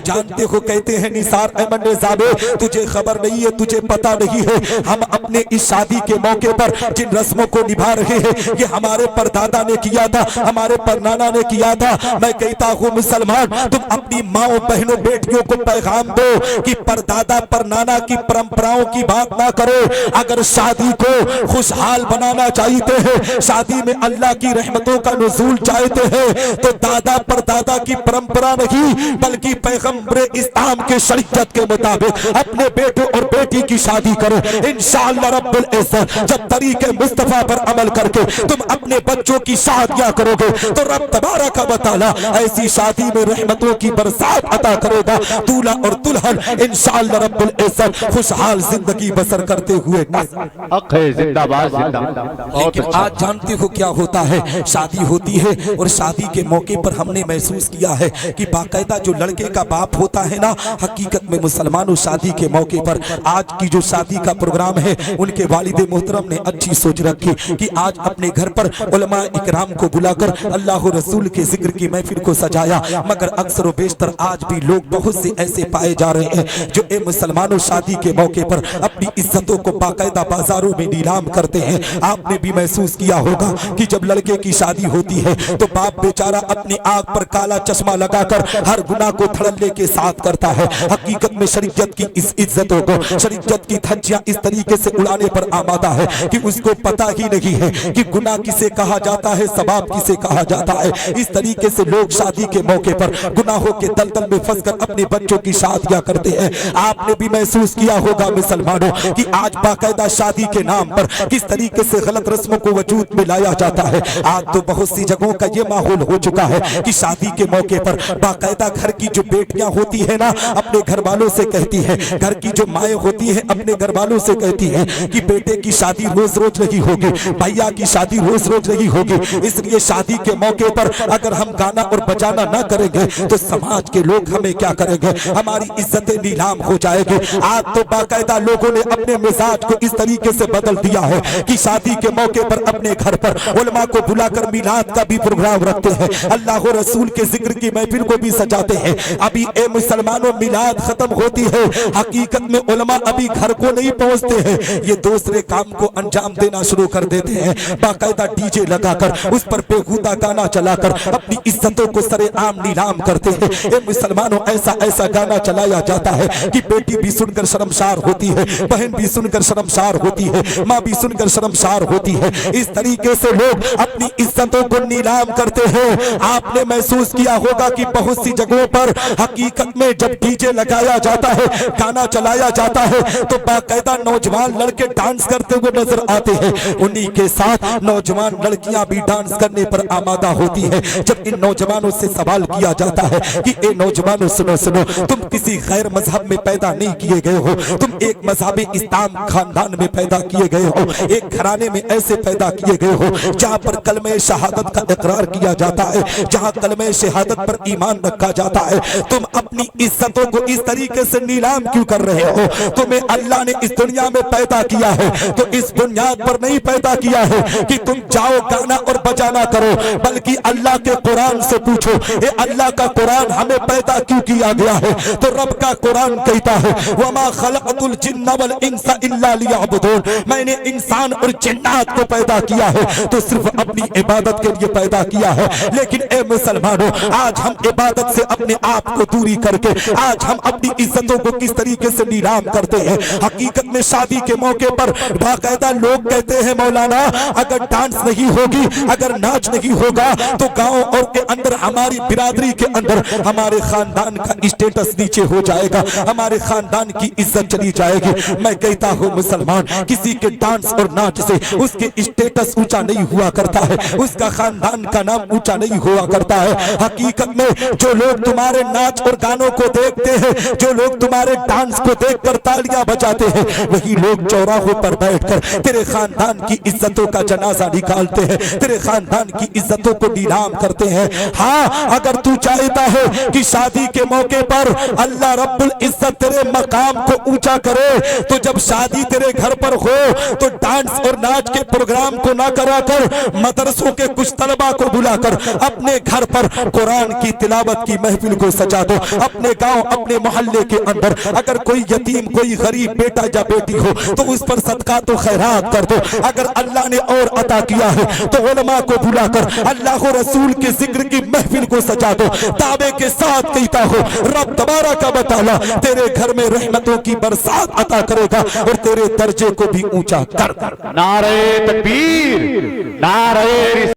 जानते हो, कहते हैं निसार अहमद नेज़ाबे, तुझे खबर नहीं है, तुझे पता नहीं है, हम अपने इस शादी के मौके पर जिन रस्मों को निभा रहे हैं ये हमारे परदादा ने किया था, हमारे परनाना ने किया था। मैं कहता हूँ मुसलमान, तुम अपनी माओ बहनों बेटियों को पैगाम दो कि परदादा परनाना की परंपराओं की बात ना करो। अगर शादी को खुशहाल बनाना चाहते हैं, शादी में अल्लाह की रहमतों का नुज़ूल चाहते हैं, तो दादा परदादा की परंपरा नहीं बल्कि पैगंबर इस्लाम के शरीयत के मुताबिक अपने बेटे और बेटी की शादी करो। इंशाअल्लाह रब्बुल इज्जत जब तरीके मुस्तफा पर अमल करके तुम अपने बच्चों की शादियां करोगे तो रब तबारक व तआला ऐसी शादी में रहमतों की बरसात अता करेगा। दूल्हा और दुल्हन इंशाअल्लाह रब्बुल इज्जत खुशहाल जिंदगी बसर करते हुए। जिंदाबाद। लेकिन आज जानते हो क्या होता है, शादी होती है और शादी के मौके पर हमने महसूस किया है कि बाकायदा जो लड़के का बाप होता है ना, हकीकत में मुसलमानों शादी के मौके पर आज की जो शादी का प्रोग्राम है उनके वालिद मोहतरम ने अच्छी सोच रखी कि आज अपने घर पर उलमा इकराम को बुलाकर अल्लाह रसूल के जिक्र की महफिल को सजाया। मगर अक्सर व बेशतर आज भी लोग बहुत से ऐसे पाए जा रहे हैं जो ए मुसलमानों शादी के मौके पर अपनी इज्जतों को बाकायदा बाजारों में नीलाम करते हैं। आपने भी महसूस किया होगा कि जब लड़के की शादी होती है तो बाप बेचारा अपनी आंख पर काला चश्मा लगाकर हर गुनाह को धड़ल्ले के साथ करता है। हकीकत में शरीयत की इस इज्जतों को, शरीयत की धज्जियां इस तरीके से उड़ाने पर आमादा है कि उसको पता ही नहीं है कि गुनाह किसे कहा जाता है, सवाब किसे कहा जाता है। इस तरीके से लोग शादी के मौके पर गुनाहों के दलदल में फंसकर अपने बच्चों की शादियां करते हैं। आपने भी महसूस किया होगा मुसलमानों कि आज बाकायदा शादी के नाम पर किस तरीके से गलत रस्मों को वजूद में लाया जाता है। आज तो बहुत सी जगहों का ये माहौल हो चुका है कि शादी के मौके पर बाकायदा घर की जो बेटियां होती है ना अपने घर वालों से कहती है, घर की जो माएँ होती है अपने घर वालों से कहती है कि बेटे की शादी रोज रोज नहीं होगी, भैया की शादी रोज रोज नहीं होगी, इसलिए शादी के मौके पर अगर हम गाना और बजाना ना करेंगे तो समाज के लोग हमें क्या करेंगे, हमारी इज्जतें नीलाम हो जाएगी। आज तो बाकायदा लोगों ने अपने मिजाज को इस तरीके से बदल दिया है कि शादी के मौके पर अपने घर पर उलमा को बुलाकर मिलाद का भी प्रोग्राम रखते हैं, अल्लाह रसूल के जिक्र की महफिल को भी सजाते हैं। अभी ए मुसलमानों मिलाद खत्म होती है, हकीकत में उलमा अभी घर को नहीं पहुंचते हैं, ये दूसरे काम को अंजाम देना शुरू कर देते हैं। बाकायदा डीजे लगाकर उस पर बेहुदा गाना चलाकर अपनी इज्जतों को सरेआम नीलाम करते हैं। ए मुसलमानों ऐसा ऐसा गाना चलाया जाता है कि बेटी भी सुनकर शर्मसार होती है, बहन भी सुनकर शर्मसार होती है, माँ भी सुनकर शर्मसार होती है। इस तरीके से लोग अपनी इज्जतों को नीलाम करते हैं। आपने महसूस किया होगा कि बहुत सी जगहों पर हकीकत में जब डीजे लगाया जाता है, गाना चलाया जाता है तो बाकायदा नौजवान लड़के डांस करते हुए नजर आते हैं, उन्हीं के साथ नौजवान लड़कियां भी डांस करने पर आमादा होती है। जब इन नौजवानों से सवाल किया जाता है कि ए नौजवानों सुनो सुनो, तुम किसी गैर मजहब में पैदा नहीं किए गए हो, तुम एक मजहब इस्लाम खानदान में पैदा किए गए हो, एक घराने में ऐसे पैदा किए गए हो जहाँ पर कलमे शहादत का इकरार किया जाता है, जहाँ कलमे शहादत पर ईमान रखा जाता है, तुम अपनी इज्जतों को इस तरीके से नीलाम क्यों कर रहे हो? तुम्हें अल्लाह ने इस दुनिया में पैदा किया है तो इस बुनियाद पर नहीं पैदा किया है कि तुम जाओ गाना और बजाना करो, बल्कि अल्लाह के कुरान से पूछो, ये अल्लाह का कुरान हमें पैदा क्यों किया गया है? तो रब का कुरान कहता है वमा खलक़तुल जिन्ना वल इंसा इल्ला लियअबुदून, मैंने इंसान और जिन्नात को पैदा किया है तो सिर्फ अपनी इबादत के लिए पैदा किया है। लेकिन ए मुसलमानों, आज हम इबादत से अपने आप को दूरी करके आज हम अपनी इज्जतों को किस तरीके से नीलाम करते हैं। हकीकत में शादी के मौके पर बाकायदा लोग कहते हैं मौलाना अगर डांस नहीं होगी, अगर नाच नहीं होगा तो गांव और के अंदर हमारी बिरादरी के अंदर हमारे खानदान का स्टेटस नीचे हो जाएगा, हमारे खानदान की इज्जत चली जाएगी। मैं कहता हूँ मुसलमान, किसी के डांस और नाच से उसके स्टेटस ऊंचा नहीं हुआ करता है, उसका खानदान का नाम ऊंचा नहीं हुआ करता है। हकीकत में जो लोग तुम्हारे नाच और गानों को देखते हैं, जो लोग तुम्हारे डांस को देखकर तालियां बजाते हैं, वही लोग चौराहों पर बैठकर तेरे खानदान की इज्जतों का जनाजा निकालते हैं, तेरे खानदान की इज्जतों को नीलाम करते हैं। हाँ, अगर तू चाहता है कि शादी के मौके पर अल्लाह रब्बुल इज्जत तेरे मकाम को ऊंचा करे, तो जब शादी तेरे घर पर हो तो डांस और नाच के प्रोग्राम को ना कराकर मदरसों के कुछ तलबा को बुलाकर अपने घर पर कुरान की तिलावत की महफिल को सजा दो। अपने गांव, अपने मोहल्ले के अंदर अगर कोई यतीम, कोई गरीब बेटा या बेटी हो तो उस पर सदका तो खैरात कर दो। अगर अल्लाह ने और अता किया है तो उलमा को बुलाकर अल्लाह को रसूल के जिक्र की महफिल को सजा दो। दावे के साथ कहता हो, रब तबारक व तआला तेरे घर में रहमतों की बरसात अता करेगा और तेरे दर्जे को भी ऊंचा कर। नारे तकबीर, नारे